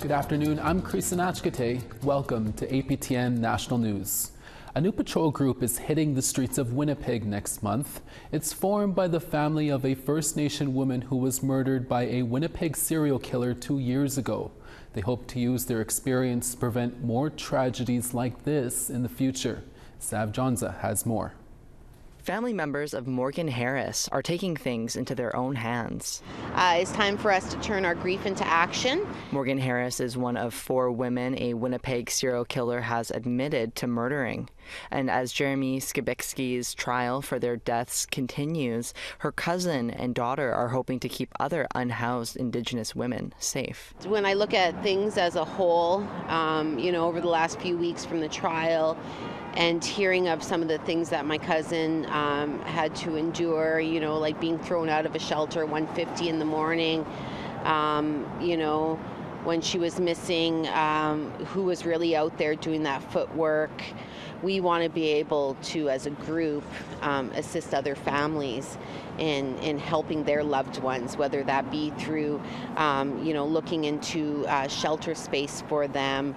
Good afternoon, I'm Creeson Agecoutay. Welcome to APTN National News. A new patrol group is hitting the streets of Winnipeg next month. It's formed by the family of a First Nation woman who was murdered by a Winnipeg serial killer 2 years ago. They hope to use their experience to prevent more tragedies like this in the future. Sav Jonza has more. Family members of Morgan Harris are taking things into their own hands. It's time for us to turn our grief into action. Morgan Harris is one of 4 women a Winnipeg serial killer has admitted to murdering. And as Jeremy Skibicki's trial for their deaths continues, her cousin and daughter are hoping to keep other unhoused Indigenous women safe. When I look at things as a whole, over the last few weeks from the trial, and hearing of some of the things that my cousin had to endure, like being thrown out of a shelter 1:50 in the morning, when she was missing, who was really out there doing that footwork. We want to be able to, as a group, assist other families in helping their loved ones, whether that be through, looking into shelter space for them,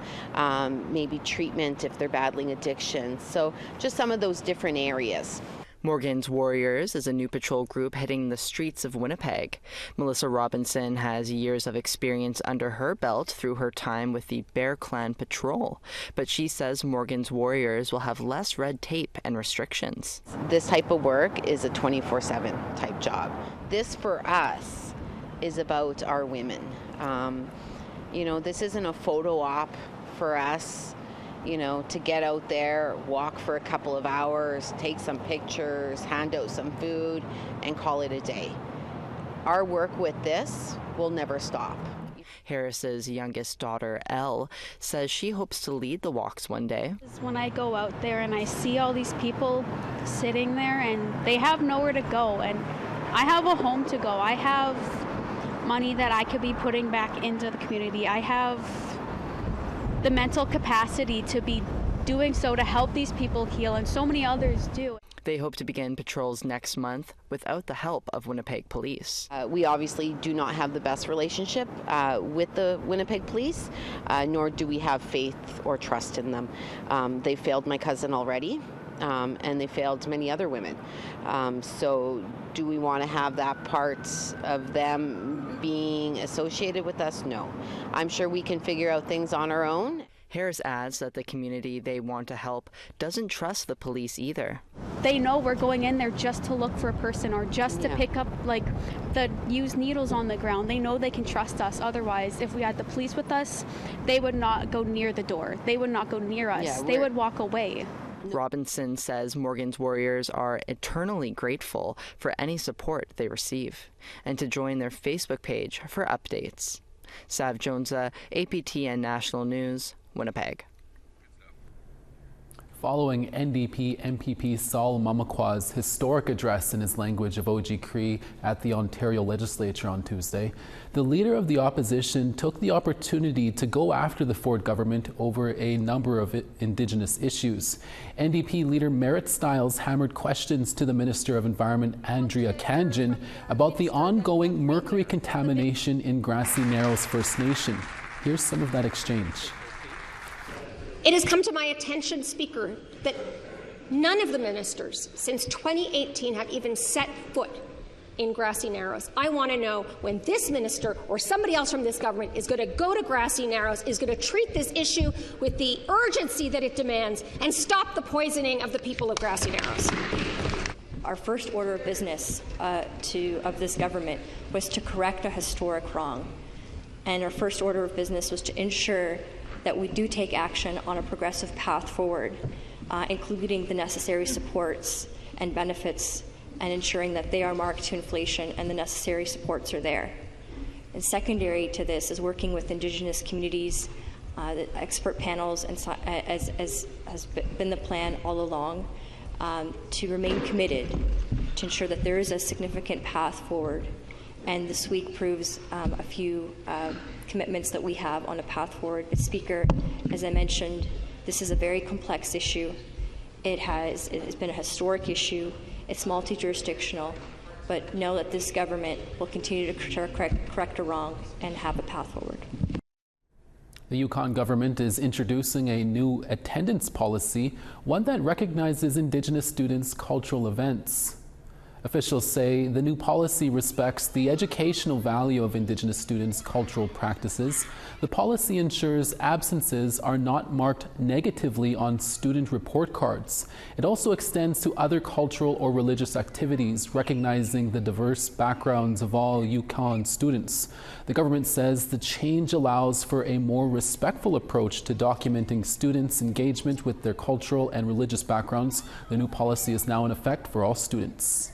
maybe treatment if they're battling addiction. So just some of those different areas. Morgan's Warriors is a new patrol group hitting the streets of Winnipeg. Melissa Robinson has years of experience under her belt through her time with the Bear Clan Patrol, but she says Morgan's Warriors will have less red tape and restrictions. This type of work is a 24/7 type job. This for us is about our women. This isn't a photo op for us. To get out there, walk for a couple of hours, take some pictures, hand out some food, and call it a day. Our work with this will never stop. Harris's youngest daughter, Elle, says she hopes to lead the walks one day. When I go out there and I see all these people sitting there and they have nowhere to go, and I have a home to go. I have money that I could be putting back into the community. I have the mental capacity to be doing so to help these people heal, and so many others do. They hope to begin patrols next month without the help of Winnipeg Police. We obviously do not have the best relationship with the Winnipeg Police, nor do we have faith or trust in them. They failed my cousin already, and they failed many other women. So do we want to have that part of them being associated with us? No. I'm sure we can figure out things on our own. Harris adds that the community they want to help doesn't trust the police either. They know we're going in there just to look for a person or just to pick up the used needles on the ground. They know they can trust us. Otherwise, if we had the police with us, they would not go near the door. They would not go near us. They would walk away. Robinson says Morgan's Warriors are eternally grateful for any support they receive and to join their Facebook page for updates. Sav Jonza, APTN National News, Winnipeg. Following NDP MPP Saul Mamakwa's historic address in his language of OG Cree at the Ontario Legislature on Tuesday, the leader of the opposition took the opportunity to go after the Ford government over a number of Indigenous issues. NDP leader Merritt Stiles hammered questions to the Minister of Environment Andrea Grant about the ongoing mercury contamination in Grassy Narrows First Nation. Here's some of that exchange. It has come to my attention, Speaker, that none of the ministers since 2018 have even set foot in Grassy Narrows. I want to know when this minister or somebody else from this government is going to go to Grassy Narrows, is going to treat this issue with the urgency that it demands, and stop the poisoning of the people of Grassy Narrows. Our first order of business of this government was to correct a historic wrong. And our first order of business was to ensure that we do take action on a progressive path forward, including the necessary supports and benefits, and ensuring that they are marked to inflation and the necessary supports are there. And secondary to this is working with Indigenous communities, the expert panels, and as has been the plan all along, to remain committed to ensure that there is a significant path forward. And this week proves a few commitments that we have on a path forward. But Speaker, as I mentioned, this is a very complex issue. It has been a historic issue. It's multi-jurisdictional. But know that this government will continue to correct a wrong and have a path forward. The Yukon government is introducing a new attendance policy, one that recognizes Indigenous students' cultural events. Officials say the new policy respects the educational value of Indigenous students' cultural practices. The policy ensures absences are not marked negatively on student report cards. It also extends to other cultural or religious activities, recognizing the diverse backgrounds of all Yukon students. The government says the change allows for a more respectful approach to documenting students' engagement with their cultural and religious backgrounds. The new policy is now in effect for all students.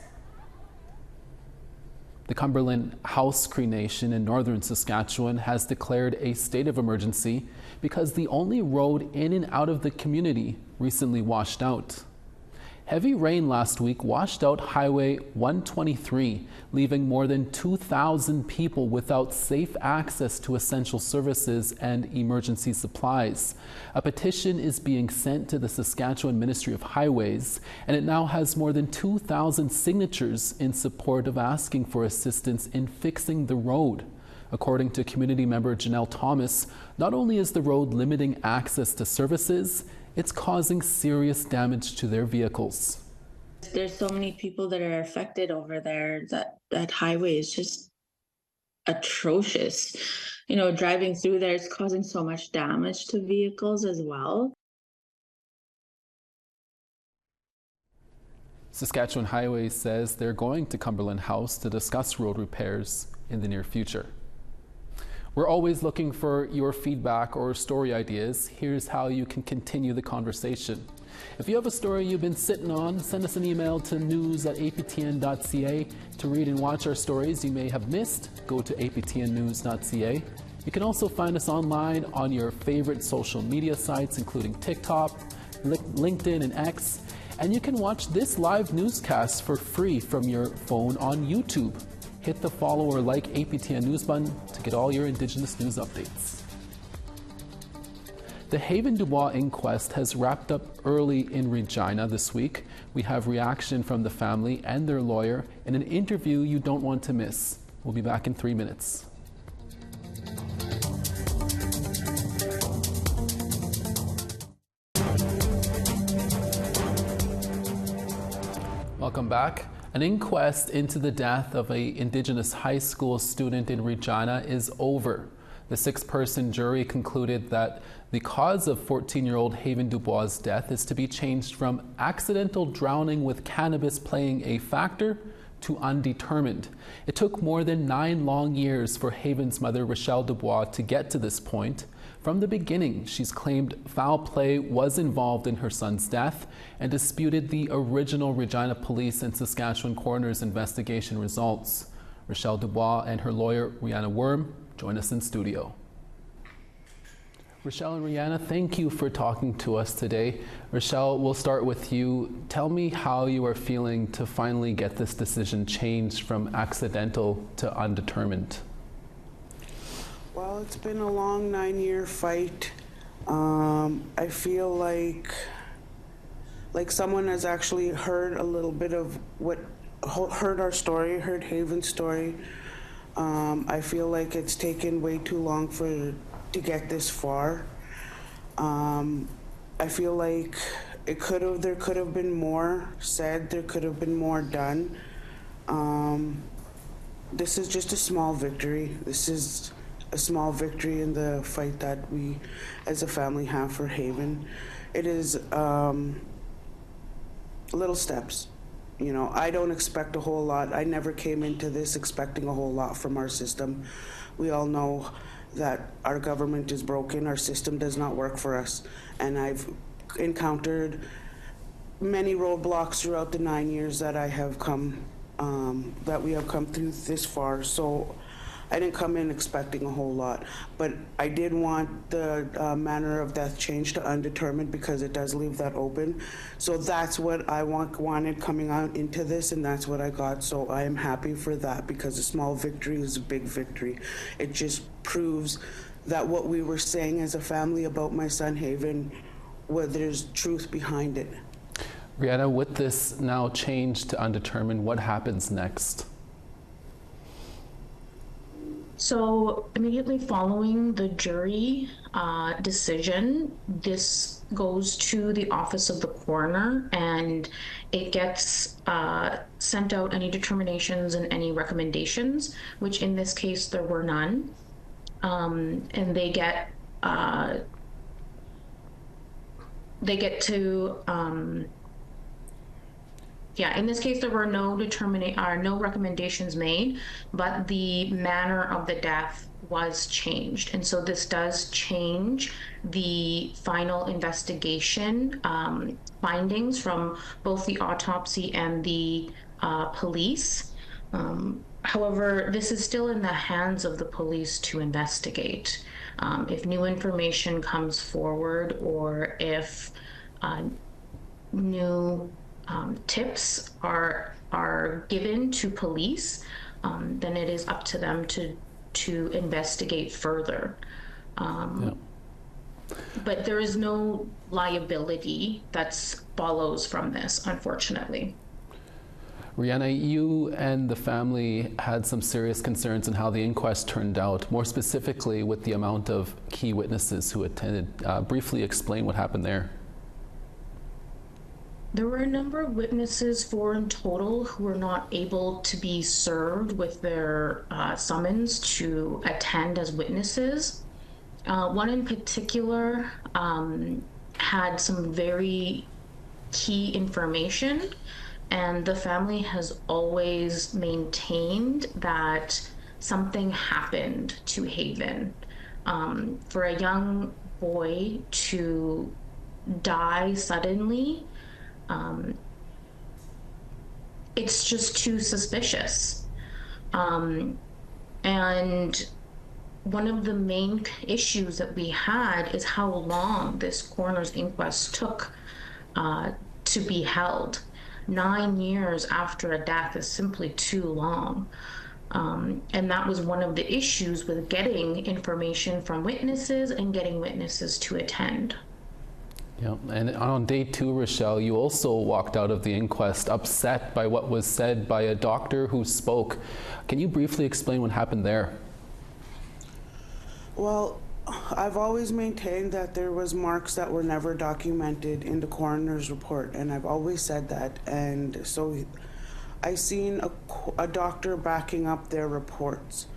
The Cumberland House Cree Nation in northern Saskatchewan has declared a state of emergency because the only road in and out of the community recently washed out. Heavy rain last week washed out Highway 123, leaving more than 2,000 people without safe access to essential services and emergency supplies. A petition is being sent to the Saskatchewan Ministry of Highways, and it now has more than 2,000 signatures in support of asking for assistance in fixing the road. According to community member Janelle Thomas, not only is the road limiting access to services, it's causing serious damage to their vehicles. There's so many people that are affected over there. That highway is just atrocious. You know, driving through there is causing so much damage to vehicles as well. Saskatchewan Highways says they're going to Cumberland House to discuss road repairs in the near future. We're always looking for your feedback or story ideas. Here's how you can continue the conversation. If you have a story you've been sitting on, send us an email to news@aptn.ca. To read and watch our stories you may have missed, go to aptnnews.ca. You can also find us online on your favorite social media sites, including TikTok, LinkedIn, and X. And you can watch this live newscast for free from your phone on YouTube. Hit the follow or like APTN News button to get all your Indigenous news updates. The Haven Dubois inquest has wrapped up early in Regina this week. We have reaction from the family and their lawyer in an interview you don't want to miss. We'll be back in 3 minutes. Welcome back. An inquest into the death of an Indigenous high school student in Regina is over. The 6-person jury concluded that the cause of 14-year-old Haven Dubois' death is to be changed from accidental drowning with cannabis playing a factor to undetermined. It took more than 9 long years for Haven's mother, Rochelle Dubois, to get to this point. From the beginning, she's claimed foul play was involved in her son's death and disputed the original Regina Police and Saskatchewan Coroner's investigation results. Rochelle Dubois and her lawyer, Rihanna Worm, join us in studio. Rochelle and Rihanna, thank you for talking to us today. Rochelle, we'll start with you. Tell me how you are feeling to finally get this decision changed from accidental to undetermined. Well, it's been a long 9-year fight. I feel like someone has actually heard a little bit of heard our story, heard Haven's story. I feel like it's taken way too long to get this far. I feel like there could have been more said, there could have been more done. This is just a small victory. This is a small victory in the fight that we as a family have for Haven. It is little steps. You know, I don't expect a whole lot. I never came into this expecting a whole lot from our system. We all know that our government is broken, our system does not work for us. And I've encountered many roadblocks throughout the 9 years that I have come, that we have come through this far. So I didn't come in expecting a whole lot, but I did want the manner of death changed to undetermined because it does leave that open. So that's what I wanted coming out into this, and that's what I got. So I am happy for that because a small victory is a big victory. It just proves that what we were saying as a family about my son Haven, where there's truth behind it. Rihanna, with this now changed to undetermined, what happens next? So immediately following the jury decision, this goes to the office of the coroner, and it gets sent out any determinations and any recommendations, which in this case there were none. And they get to in this case, there were no recommendations made, but the manner of the death was changed. And so this does change the final investigation findings from both the autopsy and the police. However, this is still in the hands of the police to investigate. If new information comes forward, or if new tips are given to police, then it is up to them to investigate further. But there is no liability that follows from this, unfortunately. Rihanna, you and the family had some serious concerns in how the inquest turned out, more specifically with the amount of key witnesses who attended. Briefly explain what happened there. There were a number of witnesses, 4 in total, who were not able to be served with their summons to attend as witnesses. One in particular had some very key information, and the family has always maintained that something happened to Haven. For a young boy to die suddenly, it's just too suspicious. And one of the main issues that we had is how long this coroner's inquest took to be held. 9 years after a death is simply too long. And that was one of the issues with getting information from witnesses and getting witnesses to attend. Yeah, and on day 2, Rochelle, you also walked out of the inquest upset by what was said by a doctor who spoke. Can you briefly explain what happened there? Well, I've always maintained that there was marks that were never documented in the coroner's report, and I've always said that. And so I seen a doctor backing up their reports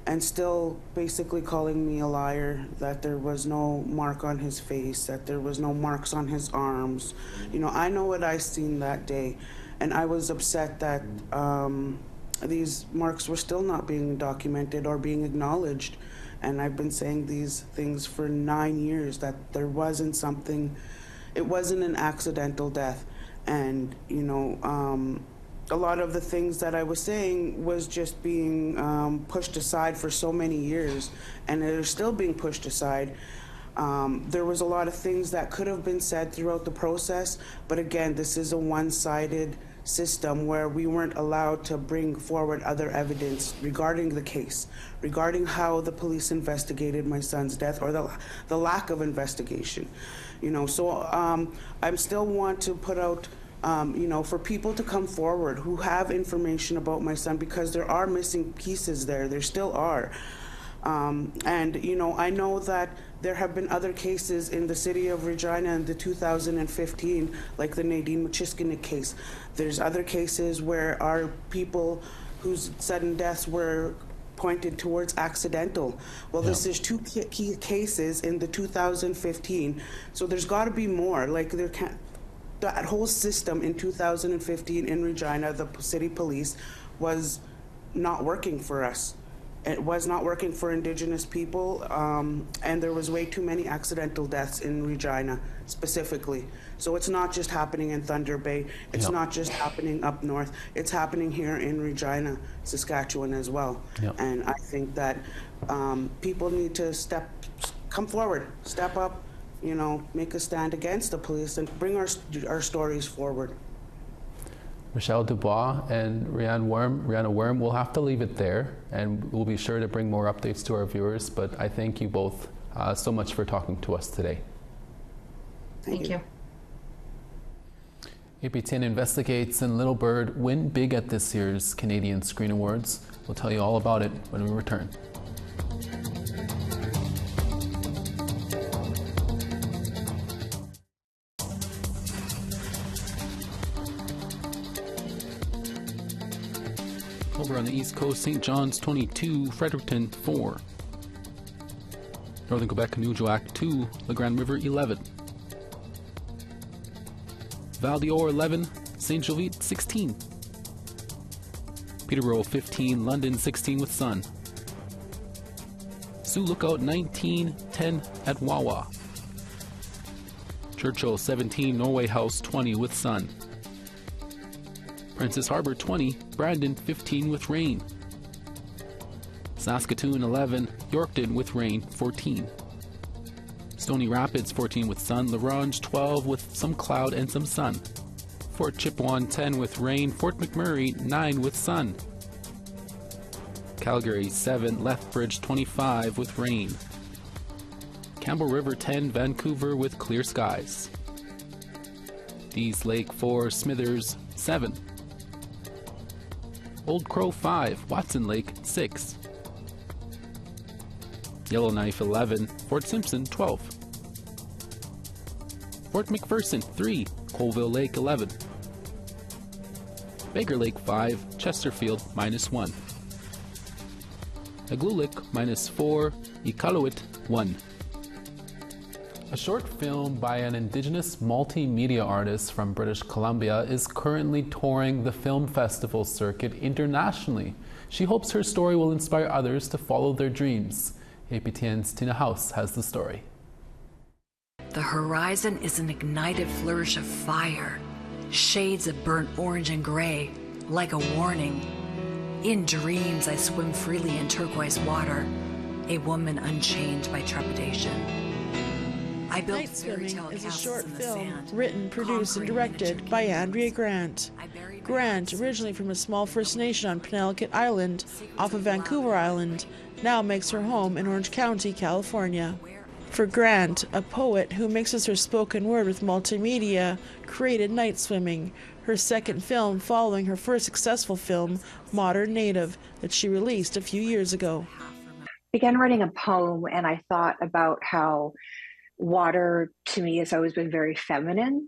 and still basically calling me a liar, that there was no mark on his face, that there was no marks on his arms. You know, I know what I seen that day, and I was upset that these marks were still not being documented or being acknowledged. And I've been saying these things for 9 years, that there wasn't something, it wasn't an accidental death. And, you know, a lot of the things that I was saying was just being pushed aside for so many years, and they're still being pushed aside. There was a lot of things that could have been said throughout the process, but again, this is a one-sided system where we weren't allowed to bring forward other evidence regarding the case, regarding how the police investigated my son's death, or the lack of investigation. You know, so I still want to put out you know, for people to come forward who have information about my son, because there are missing pieces there still are. And, you know, I know that there have been other cases in the city of Regina in the 2015, like the Nadine Machiskinik case. There's other cases where our people whose sudden deaths were pointed towards accidental. Well, this is 2 key cases in the 2015. So there's got to be more. Like, there can't. That whole system in 2015 in Regina, the city police, was not working for us. It was not working for Indigenous people, and there was way too many accidental deaths in Regina specifically. So it's not just happening in Thunder Bay. It's not just happening up north. It's happening here in Regina, Saskatchewan as well. And I think that people need to come forward, step up, you know, make a stand against the police and bring our stories forward. Michelle Dubois and Rihanna Worm, we'll have to leave it there, and we'll be sure to bring more updates to our viewers, but I thank you both so much for talking to us today. Thank you. APTN Investigates and Little Bird win big at this year's Canadian Screen Awards. We'll tell you all about it when we return. Over on the East Coast, St. John's 22, Fredericton 4. Northern Quebec, Nuujauak 2, La Grande River 11. Val d'Or 11, St. Jovite 16. Peterborough 15, London 16 with sun. Sioux Lookout 19, 10 at Wawa. Churchill 17, Norway House 20 with sun. Princess Harbour 20, Brandon 15 with rain. Saskatoon 11, Yorkton with rain 14. Stony Rapids 14 with sun, La Ronge 12 with some cloud and some sun. Fort Chipewyan 10 with rain, Fort McMurray 9 with sun. Calgary 7, Lethbridge 25 with rain. Campbell River 10, Vancouver with clear skies. Dease Lake 4, Smithers 7. Old Crow 5, Watson Lake 6. Yellowknife 11, Fort Simpson 12. Fort McPherson 3, Colville Lake 11. Baker Lake 5, Chesterfield -1. Aglulik -4, Iqaluit 1. A short film by an Indigenous multimedia artist from British Columbia is currently touring the film festival circuit internationally. She hopes her story will inspire others to follow their dreams. APTN's Tina House has the story. The horizon is an ignited flourish of fire, shades of burnt orange and gray, like a warning. In dreams I swim freely in turquoise water, a woman unchained by trepidation. I built Night Swimming is a short in the film sand, written, produced, and directed by Andrea Grant. Grant, originally from a small First Nation on Penelakut Island off of Vancouver Island, now makes her home in Orange County, California. For Grant, a poet who mixes her spoken word with multimedia, created Night Swimming, her second film following her first successful film, Modern Native, that she released a few years ago. I began writing a poem and I thought about how water to me has always been very feminine,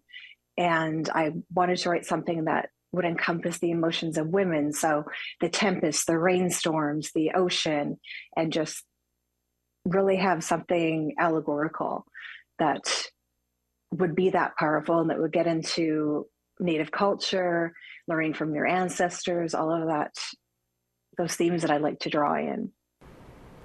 and I wanted to write something that would encompass the emotions of women. So the tempests, the rainstorms, the ocean, and just really have something allegorical that would be that powerful and that would get into Native culture, learning from your ancestors, all of that, those themes that I like to draw in.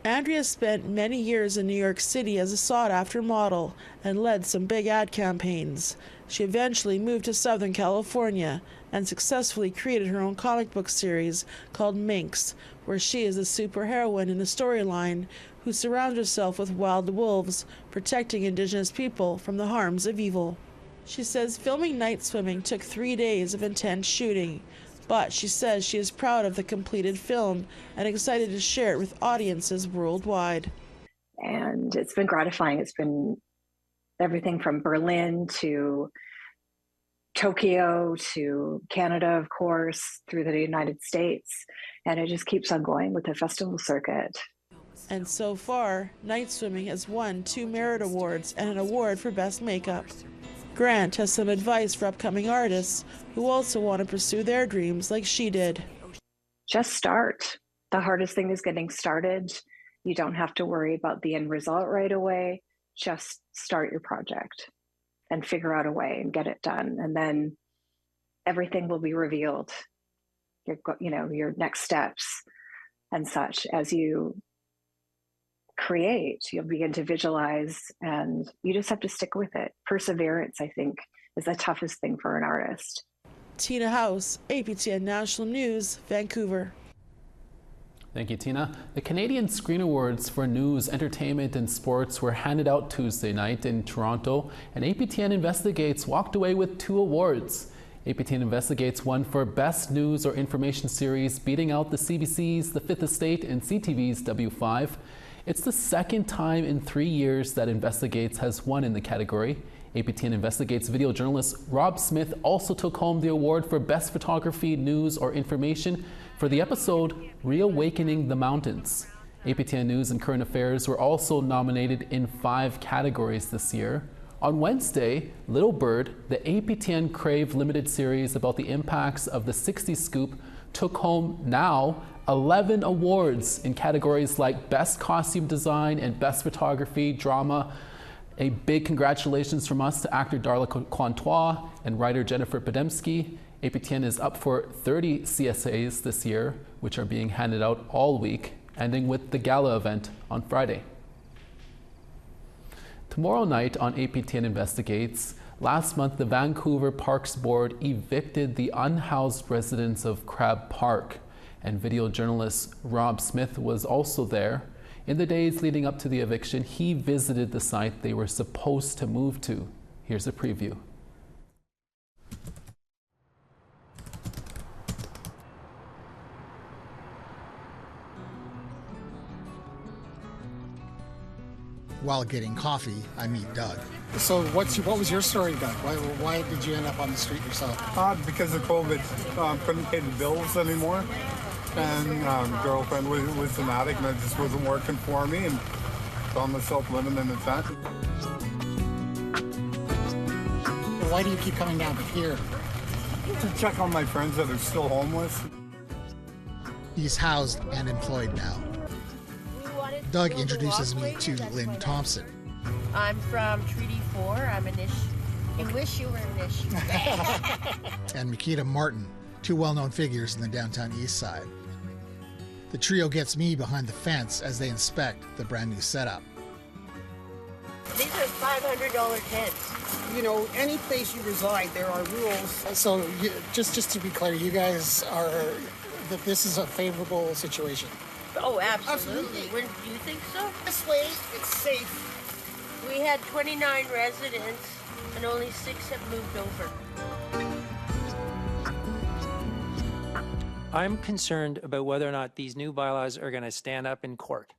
Andrea spent many years in New York City as a sought-after model and led some big ad campaigns. She eventually moved to Southern California and successfully created her own comic book series called Minx, where she is the superheroine in the storyline who surrounds herself with wild wolves, protecting Indigenous people from the harms of evil. She says filming Night Swimming took 3 days of intense shooting, but she says she is proud of the completed film and excited to share it with audiences worldwide. And it's been gratifying. It's been everything from Berlin to Tokyo to Canada, of course, through the United States. And it just keeps on going with the festival circuit. And so far, Night Swimming has won 2 Merit Awards and an award for Best Makeup. Grant has some advice for upcoming artists who also want to pursue their dreams like she did. Just start. The hardest thing is getting started. You don't have to worry about the end result right away. Just start your project and figure out a way and get it done. And then everything will be revealed. Your next steps and such as you create, you'll begin to visualize, and you just have to stick with it. Perseverance, I think, is the toughest thing for an artist. Tina House, APTN National News, Vancouver. Thank you, Tina. The Canadian Screen Awards for News, Entertainment and Sports were handed out Tuesday night in Toronto, and APTN Investigates walked away with 2 awards. APTN Investigates won for Best News or Information Series, beating out the CBC's The Fifth Estate and CTV's W5. It's the second time in 3 years that Investigates has won in the category. APTN Investigates video journalist Rob Smith also took home the award for Best Photography, News or Information for the episode Reawakening the Mountains. APTN News and Current Affairs were also nominated in 5 categories this year. On Wednesday, Little Bird, the APTN Crave limited series about the impacts of the 60s scoop, took home now 11 awards in categories like Best Costume Design and Best Photography, Drama. A big congratulations from us to actor Darla Quantois and writer Jennifer Podemski. APTN is up for 30 CSAs this year, which are being handed out all week, ending with the gala event on Friday. Tomorrow night on APTN Investigates, last month the Vancouver Parks Board evicted the unhoused residents of Crab Park, and video journalist Rob Smith was also there. In the days leading up to the eviction, he visited the site they were supposed to move to. Here's a preview. While getting coffee, I meet Doug. So what was your story, Doug? Why did you end up on the street yourself? Because of COVID, couldn't pay the bills anymore. And girlfriend was an addict and it just wasn't working for me, and found myself living in a tent. Why do you keep coming down here? To check on my friends that are still homeless. He's housed and employed now. Doug introduces me to Lynn Thompson. I'm from Treaty 4. I'm a Nish. I wish you were a Nish. And Makita Martin, two well-known figures in the downtown east side. The trio gets me behind the fence as they inspect the brand new setup. These are $500 tents. You know, any place you reside, there are rules. So just to be clear, you guys are, that this is a favorable situation. Oh, absolutely. Wouldn't you think so? This way, it's safe. We had 29 residents, and only 6 have moved over. I'm concerned about whether or not these new bylaws are going to stand up in court.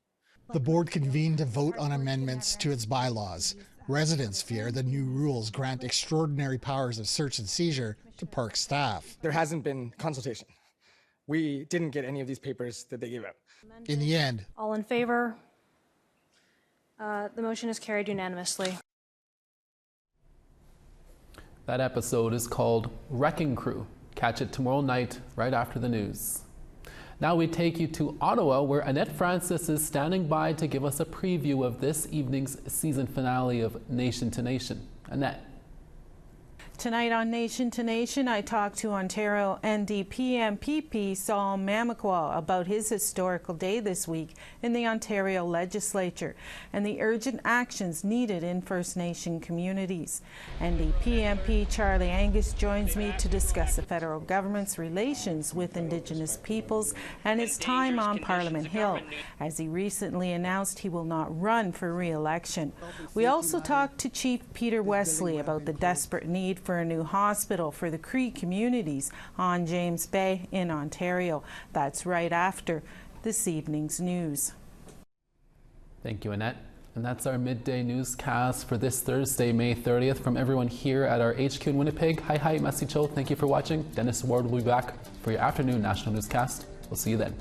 The board convened to vote on amendments to its bylaws. Residents fear the new rules grant extraordinary powers of search and seizure to park staff. There hasn't been consultation. We didn't get any of these papers that they gave out. In the end, all in favor? The motion is carried unanimously. That episode is called Wrecking Crew. Catch it tomorrow night, right after the news. Now we take you to Ottawa, where Annette Francis is standing by to give us a preview of this evening's season finale of Nation to Nation. Annette. Tonight on Nation to Nation, I talked to Ontario NDP MPP Saul Mamakwa about his historical day this week in the Ontario Legislature and the urgent actions needed in First Nation communities. NDP MP Charlie Angus joins me to discuss the federal government's relations with Indigenous peoples and his time on Parliament Hill, as he recently announced he will not run for re-election. We also talked to Chief Peter Wesley about the desperate need for a new hospital for the Cree communities on James Bay in Ontario. That's right after this evening's news. Thank you, Annette. And that's our midday newscast for this Thursday, May 30th. From everyone here at our HQ in Winnipeg, hi, Masicho. Thank you for watching. Dennis Ward will be back for your afternoon national newscast. We'll see you then.